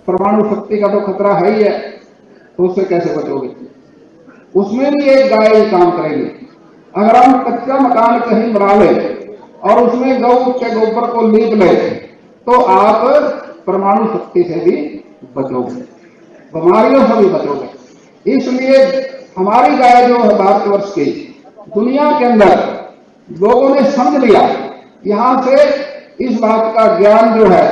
परमाणु शक्ति का तो खतरा है ही है, तो उससे कैसे बचोगे? उसमें भी एक गाय ही काम करेगी। अगर हम कच्चा मकान कहीं बना ले और उसमें गौ के गोबर को लीप ले तो आप परमाणु शक्ति से भी बचोगे, बीमारियों से भी बचोगे। इसलिए हमारी गाय जो है भारतवर्ष की, दुनिया के अंदर लोगों ने समझ लिया। यहां से इस बात का ज्ञान जो है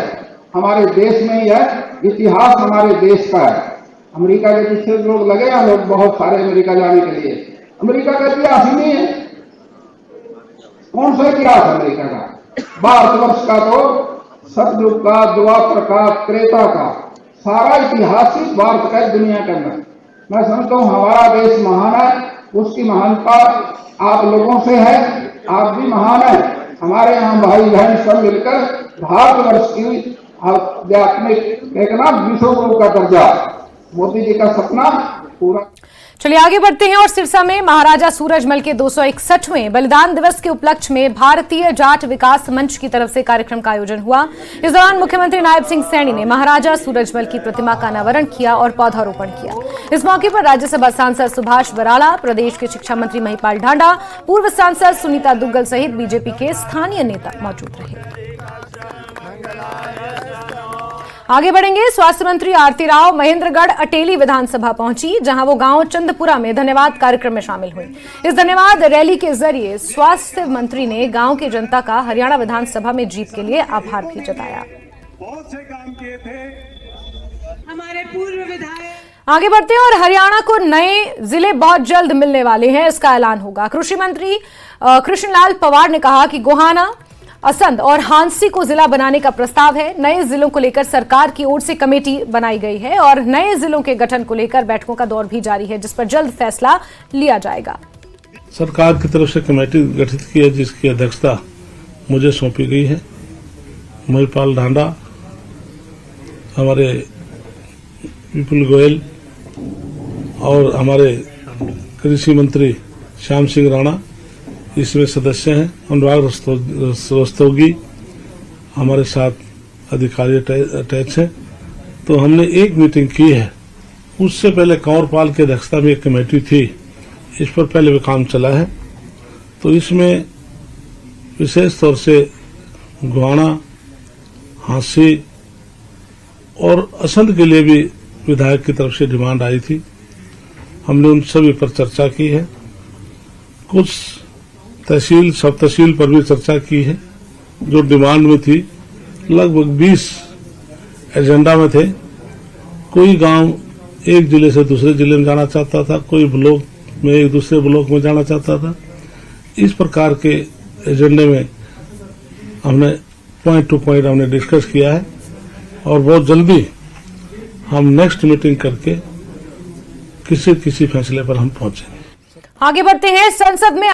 हमारे देश में ही है, इतिहास हमारे देश का है। अमेरिका के पीछे लोग लगे हैं, लोग बहुत सारे अमेरिका जाने के लिए। अमेरिका का इतिहास ही नहीं है। कौन सा इतिहास अमेरिका का? भारतवर्ष का तो सतयुग का, द्वापर का, त्रेता का सारा इतिहास ही भारत का दुनिया के अंदर। मैं समझता हूं हमारा देश महान है, उसकी महानता आप लोगों से है, आप भी महान है। हमारे यहाँ भाई बहन सब मिलकर भारतवर्ष की आध्यात्मिक एक ना विश्व गुरु का दर्जा, मोदी जी का सपना पूरा। चलिए आगे बढ़ते हैं और सिरसा में महाराजा सूरजमल के 261वें बलिदान दिवस के उपलक्ष्य में भारतीय जाट विकास मंच की तरफ से कार्यक्रम का आयोजन हुआ। इस दौरान मुख्यमंत्री नायब सिंह सैनी ने महाराजा सूरजमल की प्रतिमा का अनावरण किया और पौधारोपण किया। इस मौके पर राज्यसभा सांसद सुभाष बराला, प्रदेश के शिक्षा मंत्री महिपाल ढांडा, पूर्व सांसद सुनीता दुग्गल सहित बीजेपी के स्थानीय नेता मौजूद रहे। आगे बढ़ेंगे। स्वास्थ्य मंत्री आरती राव महेंद्रगढ़ अटेली विधानसभा पहुंची, जहां वो गांव चंदपुरा में धन्यवाद कार्यक्रम में शामिल हुई। इस धन्यवाद रैली के जरिए स्वास्थ्य मंत्री ने गांव की जनता का हरियाणा विधानसभा में जीत के लिए आभार भी जताया। बहुत से काम किए थे हमारे पूर्व विधायक। आगे बढ़ते हैं और हरियाणा को नए जिले बहुत जल्द मिलने वाले हैं, इसका ऐलान होगा। कृषि मंत्री कृष्णलाल पंवार ने कहा कि गोहाना, असंध और हांसी को जिला बनाने का प्रस्ताव है। नए जिलों को लेकर सरकार की ओर से कमेटी बनाई गई है और नए जिलों के गठन को लेकर बैठकों का दौर भी जारी है, जिस पर जल्द फैसला लिया जाएगा। सरकार की तरफ से कमेटी गठित की है, जिसकी अध्यक्षता मुझे सौंपी गई है। महिपाल ढांडा, हमारे विपुल गोयल और हमारे कृषि मंत्री श्याम सिंह राणा इसमें सदस्य हैं। अनुराग रस्तोगी हमारे साथ अधिकारी अटैच हैं। तो हमने एक मीटिंग की है। उससे पहले कंवरपाल की अध्यक्षता में एक कमेटी थी, इस पर पहले भी काम चला है। तो इसमें विशेष तौर से गोहाना, हांसी और असंध के लिए भी विधायक की तरफ से डिमांड आई थी। हमने उन सभी पर चर्चा की है। कुछ तहसील, सब तहसील पर भी चर्चा की है। जो डिमांड में थी लगभग 20 एजेंडा में थे। कोई गांव एक जिले से दूसरे जिले में जाना चाहता था, कोई ब्लॉक में एक दूसरे ब्लॉक में जाना चाहता था। इस प्रकार के एजेंडे में हमने पॉइंट टू पॉइंट हमने डिस्कस किया है और बहुत जल्दी हम नेक्स्ट मीटिंग करके किसी फैसले पर हम पहुंचेंगे। आगे बढ़ते हैं। संसद में